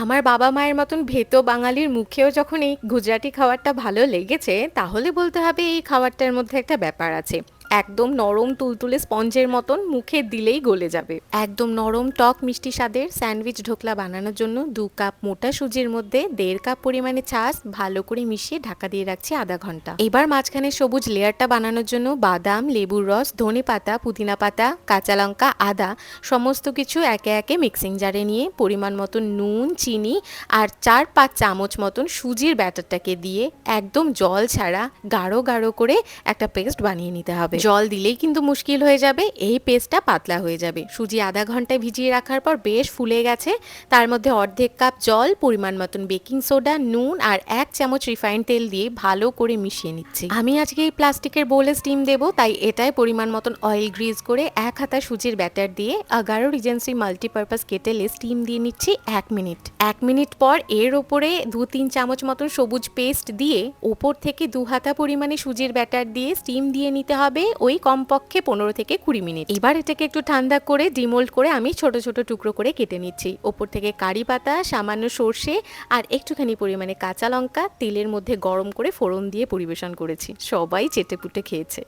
আমার বাবা মায়ের মতন ভেতো বাঙালির মুখেও যখন এই গুজরাটি খাবারটা ভালো লেগেছে, তাহলে বলতে হবে এই খাবারটার মধ্যে একটা ব্যাপার আছে। একদম নরম তুলতুলে স্পঞ্জের মতন, মুখে দিলেই গলে যাবে। একদম নরম টক মিষ্টি স্বাদের স্যান্ডউইচ ঢোকলা বানানোর জন্য 2 কাপ মোটা সুজির মধ্যে 1.5 কাপ পরিমাণে ছাঁচ ভালো করে মিশিয়ে ঢাকা দিয়ে রাখছি আধা ঘন্টা। এবার মাঝখানে সবুজ লেয়ারটা বানানোর জন্য বাদাম, লেবুর রস, ধনে পাতা, পুদিনা পাতা, কাঁচা লঙ্কা, আদা সমস্ত কিছু একে একে মিক্সিং জারে নিয়ে পরিমাণ মতন নুন, চিনি আর 4-5 চামচ মতন সুজির ব্যাটারটাকে দিয়ে একদম জল ছাড়া গাঢ় গাঢ় করে একটা পেস্ট বানিয়ে নিতে হবে। জল দিলেই কিন্তু মুশকিল হয়ে যাবে, এই পেস্টটা পাতলা হয়ে যাবে। সুজি আধা ঘন্টায় ভিজিয়ে রাখার পর বেশ ফুলে গেছে। তার মধ্যে অর্ধেক কাপ জল, পরিমাণ মতন বেকিং সোডা, নুন আর 1 চামচ রিফাইন্ড তেল দিয়ে ভালো করে মিশিয়ে নিচ্ছি। আমি আজকে এই প্লাস্টিকের বোলে স্টিম দেবো, তাই এটাই পরিমাণ মতন অয়েল গ্রিজ করে 1 হাতা সুজির ব্যাটার দিয়ে 11 রিজেন্সি মাল্টিপারপাস কেটেলে স্টিম দিয়ে নিচ্ছি 1 মিনিট। 1 মিনিট পর এর ওপরে 2-3 চামচ মতন সবুজ পেস্ট দিয়ে ওপর থেকে 2 হাতা পরিমাণে সুজির ব্যাটার দিয়ে স্টিম দিয়ে নিতে হবে ওই কমপক্ষে 15 থেকে 20 মিনিট। এবার এটাকে একটু ঠান্ডা করে ডিমোল্ড করে আমি ছোট ছোট টুকরো করে কেটে নিচ্ছি। ওপর থেকে কারি পাতা, সামান্য সর্ষে আর একটুখানি পরিমাণে কাঁচা লঙ্কা তেলের মধ্যে গরম করে ফোড়ন দিয়ে পরিবেশন করেছি। সবাই চেটেপুটে খেয়েছে।